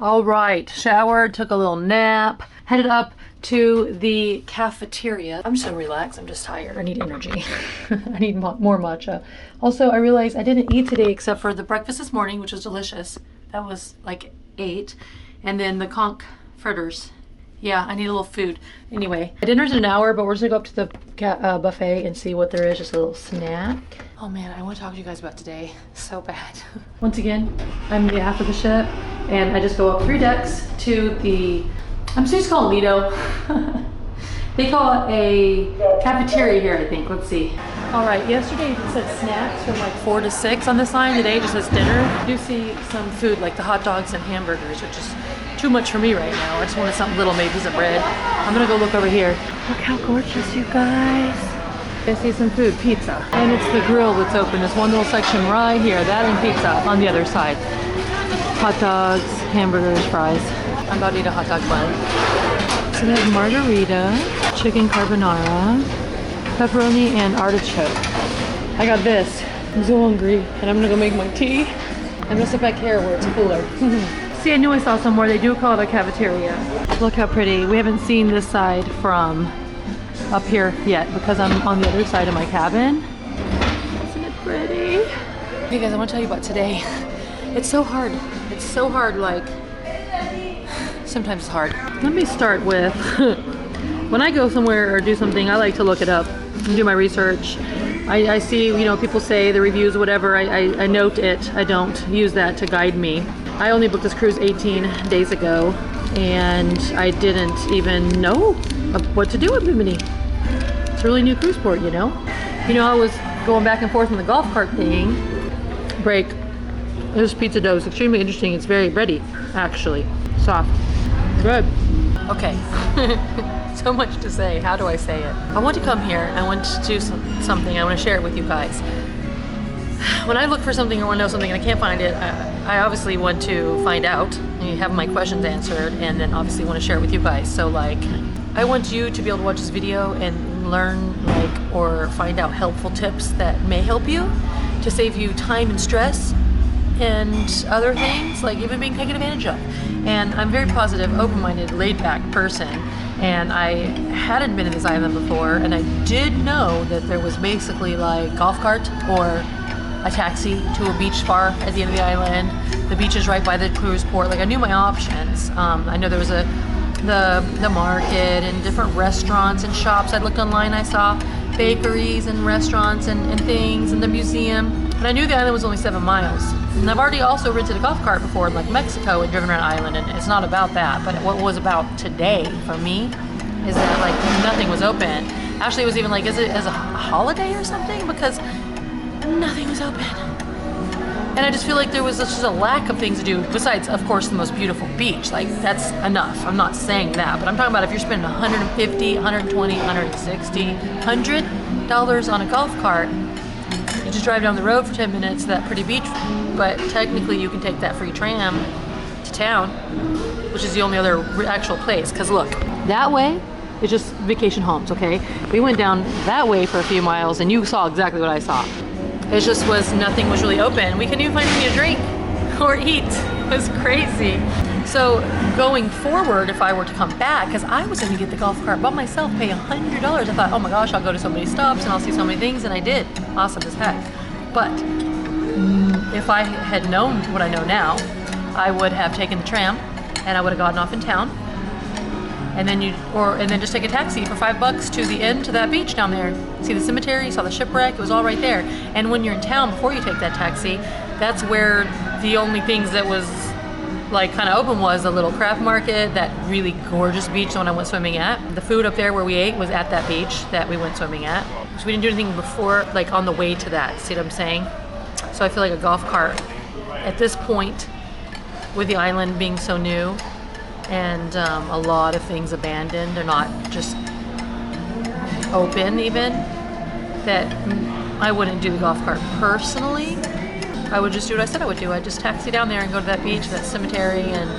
All right, showered, took a little nap, headed up to the cafeteria. I'm just gonna relax, I'm just tired. I need energy. I need more matcha. Also, I realized I didn't eat today except for the breakfast this morning, which was delicious. That was like 8. And then the conch fritters. Yeah, I need a little food. Anyway, dinner's in an hour, but we're just gonna go up to the buffet and see what there is, just a little snack. Oh man, I want to talk to you guys about today so bad. Once again, I'm the half of the ship, and I just go up 3 decks to the, I'm just gonna call it Lido. They call it a cafeteria here, I think. Let's see. All right, yesterday it said snacks from like 4 to 6 on this line. Today it just says dinner. I do see some food like the hot dogs and hamburgers, which is too much for me right now. I just wanted something little, maybe piece of bread. I'm gonna go look over here. Look how gorgeous, you guys. I see some food, pizza. And it's the grill that's open. This one little section right here, that and pizza on the other side. Hot dogs, hamburgers, fries. I'm about to eat a hot dog bun. So they have margarita, chicken carbonara, pepperoni, and artichoke. I got this. I'm so hungry, and I'm gonna go make my tea. I'm gonna sit back here where it's cooler. See, I knew I saw somewhere. They do call it a cafeteria. Look how pretty. We haven't seen this side from up here yet because I'm on the other side of my cabin. Isn't it pretty? Hey guys, I want to tell you about today. It's so hard. It's so hard, like, sometimes it's hard. Let me start with, when I go somewhere or do something, I like to look it up and do my research. I see, you know, people say the reviews, whatever, I note it. I don't use that to guide me. I only booked this cruise 18 days ago, and I didn't even know what to do with Bimini. It's a really new cruise port, you know? You know, I was going back and forth on the golf cart thing. Break. This pizza dough is extremely interesting. It's very bready, actually. Soft. Good. Okay. So much to say. How do I say it? I want to come here. I want to do something. I want to share it with you guys. When I look for something or want to know something and I can't find it, I obviously want to find out and have my questions answered, and then obviously want to share it with you guys. So like, I want you to be able to watch this video and learn, like, or find out helpful tips that may help you to save you time and stress and other things, like even being taken advantage of. And I'm very positive, open-minded, laid-back person, and I hadn't been to this island before, and I did know that there was basically like golf cart or a taxi to a beach bar at the end of the island. The beach is right by the cruise port. Like, I knew my options. I know there was the market and different restaurants and shops. I looked online, I saw bakeries and restaurants and things, and the museum. And I knew the island was only 7 miles. And I've already also rented a golf cart before in like Mexico and driven around the island, and it's not about that. But what was about today for me is that like nothing was open. Actually, it was even like, is it as a holiday or something? Because nothing was open. And I just feel like there was just a lack of things to do besides, of course, the most beautiful beach. Like, that's enough. I'm not saying that, but I'm talking about if you're spending $150, $120, $160, $100 on a golf cart, you just drive down the road for 10 minutes to that pretty beach, but technically you can take that free tram to town, which is the only other actual place. Because look, that way, it's just vacation homes, okay? We went down that way for a few miles and you saw exactly what I saw. It just was, nothing was really open. We couldn't even find anything to drink or eat. It was crazy. So going forward, if I were to come back, because I was gonna get the golf cart by myself, pay $100. I thought, oh my gosh, I'll go to so many stops and I'll see so many things, and I did. Awesome as heck. But if I had known what I know now, I would have taken the tram and I would have gotten off in town. And then just take a taxi for $5 to the end, to that beach down there. See the cemetery, you saw the shipwreck, it was all right there. And when you're in town, before you take that taxi, that's where the only things that was like kind of open was a little craft market, that really gorgeous beach, the one I went swimming at. The food up there where we ate was at that beach that we went swimming at. So we didn't do anything before, like on the way to that, see what I'm saying? So I feel like a golf cart at this point, with the island being so new, and a lot of things abandoned, they're not just open even, that I wouldn't do the golf cart personally. I would just do what I said I would do. I'd just taxi down there and go to that beach, that cemetery, and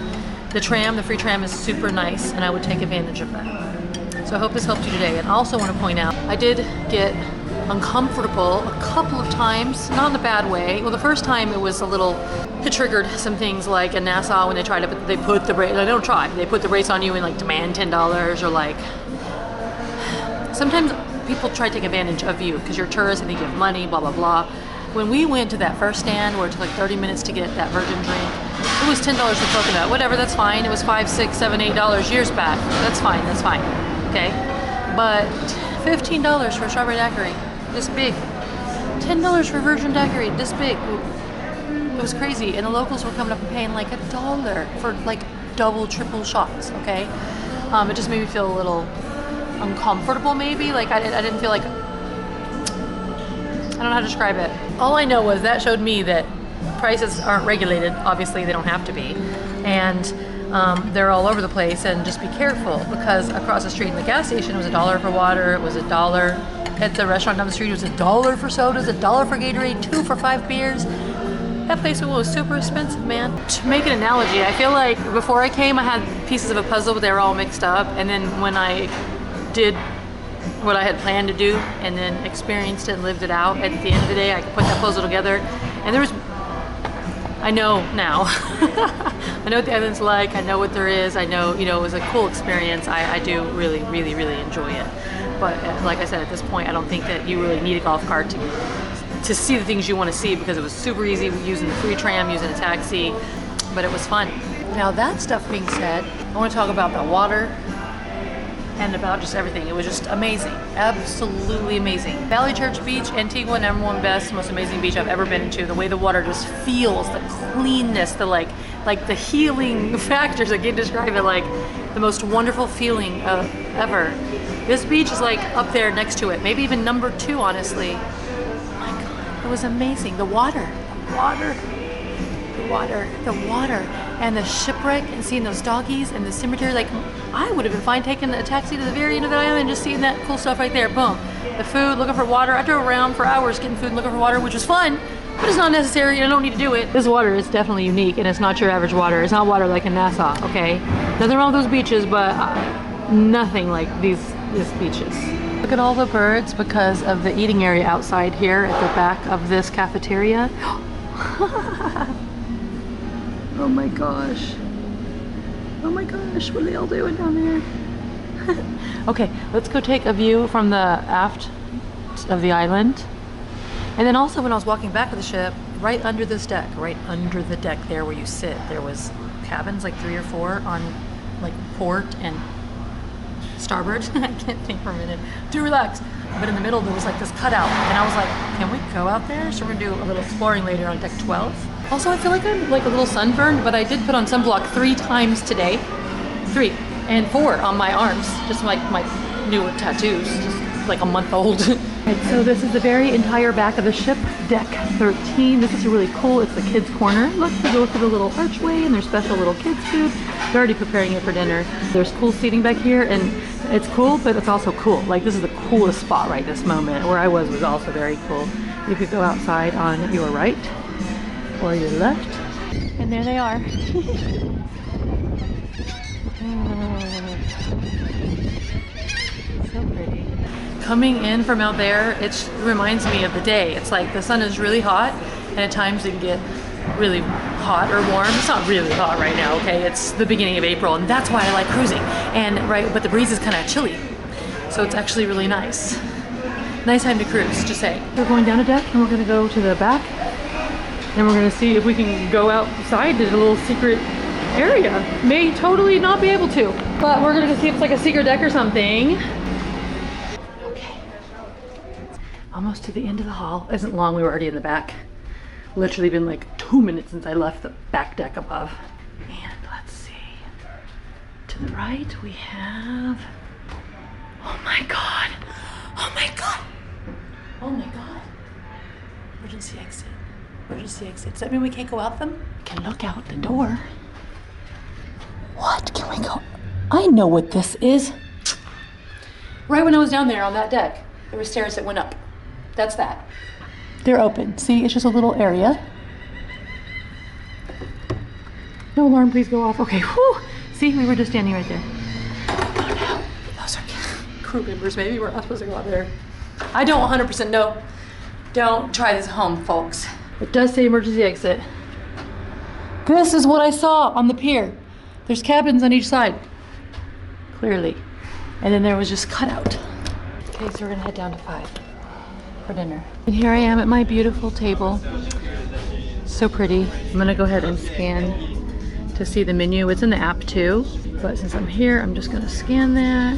the tram, the free tram is super nice, and I would take advantage of that. So I hope this helped you today. And I also want to point out, I did get uncomfortable a couple of times, not in a bad way. Well, the first time it was a little, it triggered some things like in Nassau when they tried to, they put the brace, they don't try, they put the brace on you and like demand $10 or like, sometimes people try to take advantage of you because you're a tourist and they give money, blah, blah, blah. When we went to that first stand where it took like 30 minutes to get that virgin drink, it was $10 for coconut. Whatever, that's fine. It was $5, $6, $7, $8 years back. That's fine, okay? But $15 for a strawberry daiquiri, this big. $10 for virgin daiquiri, this big. It was crazy. And the locals were coming up and paying like $1 for like double, triple shots, okay? It just made me feel a little uncomfortable maybe. Like I didn't feel like, I don't know how to describe it. All I know was that showed me that prices aren't regulated. Obviously, they don't have to be. And they're all over the place, and just be careful because across the street in the gas station it was $1 for water, it was $1 at the restaurant down the street, it was $1 for sodas, $1 for Gatorade, $2 for 5 beers. That place was super expensive, man. To make an analogy, I feel like before I came I had pieces of a puzzle, but they were all mixed up, and then when I did what I had planned to do and then experienced it and lived it out, at the end of the day I could put that puzzle together, and there was, I know now. I know what the island's like, I know what there is, I know, you know, it was a cool experience. I do really enjoy it. But like I said, at this point I don't think that you really need a golf cart to see the things you want to see, because it was super easy using the free tram, using a taxi, but it was fun. Now that stuff being said, I want to talk about the water and about just everything. It was just amazing, absolutely amazing. Valley Church Beach, Antigua, #1 best, most amazing beach I've ever been to. The way the water just feels, the cleanness, the like the healing factors, I can't describe it, like the most wonderful feeling ever. This beach is like up there next to it, maybe even #2, honestly. Oh my God, it was amazing. The water, and the shipwreck, and seeing those doggies and the cemetery. Like, I would have been fine taking a taxi to the very end of the island and just seeing that cool stuff right there. Boom. The food, looking for water. I drove around for hours getting food and looking for water, which was fun, but it's not necessary and I don't need to do it. This water is definitely unique, and it's not your average water. It's not water like in Nassau, okay? Nothing wrong with those beaches, but nothing like these beaches. Look at all the birds because of the eating area outside here at the back of this cafeteria. Oh my gosh. Oh my gosh, what are they all doing down there? Okay, let's go take a view from the aft of the island. And then also when I was walking back of the ship, right under this deck, right under the deck there where you sit, there was cabins, like 3 or 4 on like port and starboard. I can't think for a minute. Do relax. But in the middle there was like this cutout, and I was like, can we go out there? So we're gonna do a little exploring later on deck 12. Also, I feel like I'm like a little sunburned, but I did put on sunblock 3 times today. 3 and 4 on my arms, just like my new tattoos, just like a month old. Right, so this is the very entire back of the ship, deck 13. This is really cool. It's the kids' corner. Look, you go through the little archway and there's special little kids' food. They're already preparing it for dinner. There's cool seating back here, and it's cool, but it's also cool. Like, this is the coolest spot right this moment. Where I was also very cool. You could go outside on your right or your left, and there they are. So pretty. Coming in from out there, it reminds me of the day. It's like the sun is really hot, and at times it can get really hot or warm. It's not really hot right now, okay? It's the beginning of April, and that's why I like cruising. And but the breeze is kind of chilly, so it's actually really nice. Nice time to cruise, just saying. We're going down a deck, and we're gonna go to the back, and we're gonna see if we can go outside to the little secret area. May totally not be able to, but we're gonna go see if it's like a secret deck or something. Okay, almost to the end of the hall. Isn't long, we were already in the back. Literally been like 2 minutes since I left the back deck above. And let's see, to the right we have, oh my God, oh my God, oh my God, emergency exit. Emergency exit. Does that mean we can't go out them? We can look out the door. What? Can we go? I know what this is. Right when I was down there on that deck, there were stairs that went up. That's that. They're open. See, it's just a little area. No alarm, please go off. Okay, whew. See, we were just standing right there. Oh no, those are crew members. Maybe we're not supposed to go out there. I don't 100% know. Don't try this at home, folks. It does say emergency exit. This is what I saw on the pier. There's cabins on each side, clearly. And then there was just cutout. Okay, so we're gonna head down to 5 for dinner. And here I am at my beautiful table. So pretty. I'm gonna go ahead and scan to see the menu. It's in the app too, but since I'm here, I'm just gonna scan that.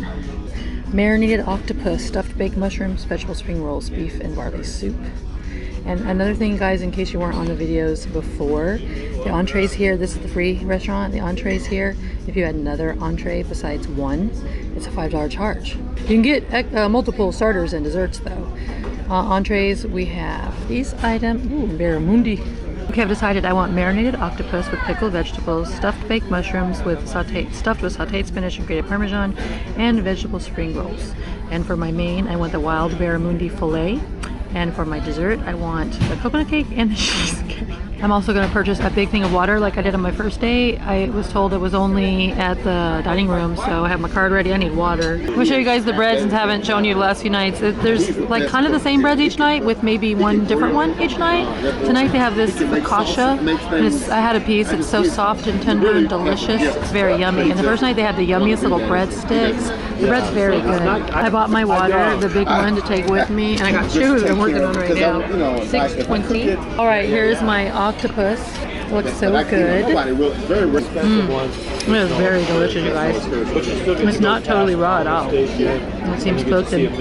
Marinated octopus, stuffed baked mushrooms, vegetable spring rolls, beef and barley soup. And another thing, guys, in case you weren't on the videos before, the entrees here, this is the free restaurant, the entrees here, if you had another entree besides one, it's a $5 charge. You can get multiple starters and desserts though. Entrees, we have these items, ooh, barramundi. Okay, I've decided I want marinated octopus with pickled vegetables, stuffed baked mushrooms with stuffed with sauteed spinach and grated parmesan, and vegetable spring rolls. And for my main, I want the wild barramundi fillet. And for my dessert, I want the coconut cake and the cheesecake. I'm also gonna purchase a big thing of water like I did on my first day. I was told it was only at the dining room, so I have my card ready, I need water. I'm gonna show you guys the bread since I haven't shown you the last few nights. There's like kind of the same breads each night with maybe one different one each night. Tonight they have this focaccia, and I had a piece, it's so soft and tender and delicious. It's very yummy. And the first night they had the yummiest little breadsticks. The bread's very good. I bought my water, the big one to take with me, and I got two that I'm working on right now. $6.20. All right, here's my octopus. It looks so good. It is very delicious, you guys. It's not totally raw at all. It seems cooked and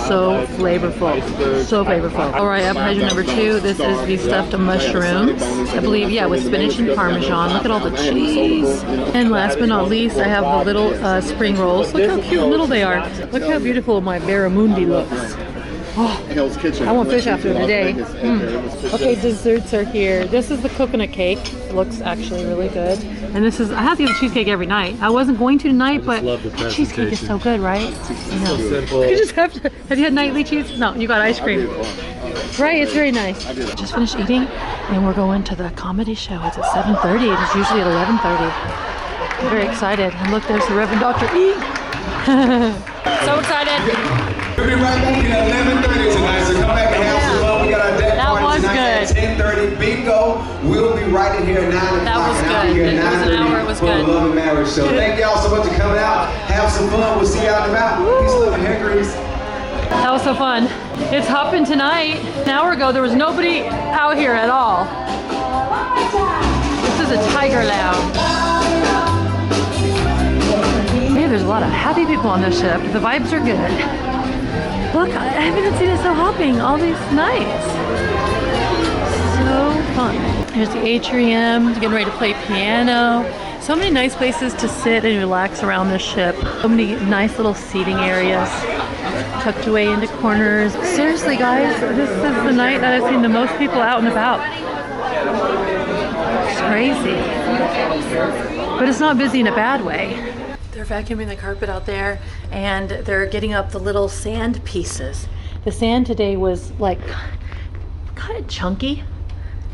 so flavorful. So flavorful. All right, appetizer number 2. This is the stuffed mushrooms. I believe, yeah, with spinach and parmesan. Look at all the cheese. And last but not least, I have the little spring rolls. Look how cute little they are. Look how beautiful my barramundi looks. Oh, I want fish after today. Okay, desserts are here. This is the coconut cake. It looks actually really good. And this is, I have to get the cheesecake every night. I wasn't going to tonight, but the cheesecake is so good, right? I know. You just have to, have you had nightly cheese? No, you got ice cream. Right, it's very nice. Just finished eating and we're going to the comedy show. It's at 7:30. It is usually at 11:30. I'm very excited. And look, there's the Reverend Dr. E. So excited. We'll be right back here at 11:30 tonight, so come back and have some fun. We got our deck party tonight at 10:30. Bingo. We'll be right in here at 9 o'clock. That was good. It was an hour. It was good. For Love and Marriage Show. Thank y'all so much for coming out. Have some fun. We'll see you out and about. Peace, love, and hair grease. That was so fun. It's hopping tonight. An hour ago, there was nobody out here at all. This is a Tiger Lounge. Hey, there's a lot of happy people on this ship. The vibes are good. Look, I haven't seen it so hopping all these nights. So fun. Here's the atrium, getting ready to play piano. So many nice places to sit and relax around this ship. So many nice little seating areas tucked away into corners. Seriously, guys, this is the night that I've seen the most people out and about. It's crazy. But it's not busy in a bad way. They're vacuuming the carpet out there and they're getting up the little sand pieces. The sand today was like kind of chunky,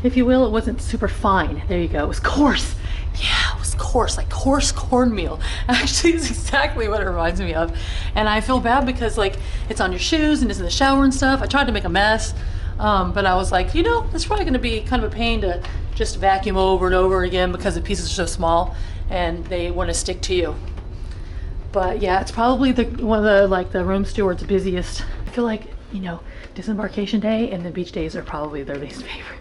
if you will. It wasn't super fine. There you go. It was coarse. Yeah, it was coarse, like coarse cornmeal. Actually, it's exactly what it reminds me of. And I feel bad because like it's on your shoes and it's in the shower and stuff. I tried to make a mess, but I was like, you know, it's probably gonna be kind of a pain to just vacuum over and over again because the pieces are so small and they want to stick to you. But yeah, it's probably one of the like the room steward's busiest. I feel like, you know, disembarkation day and the beach days are probably their least favorite.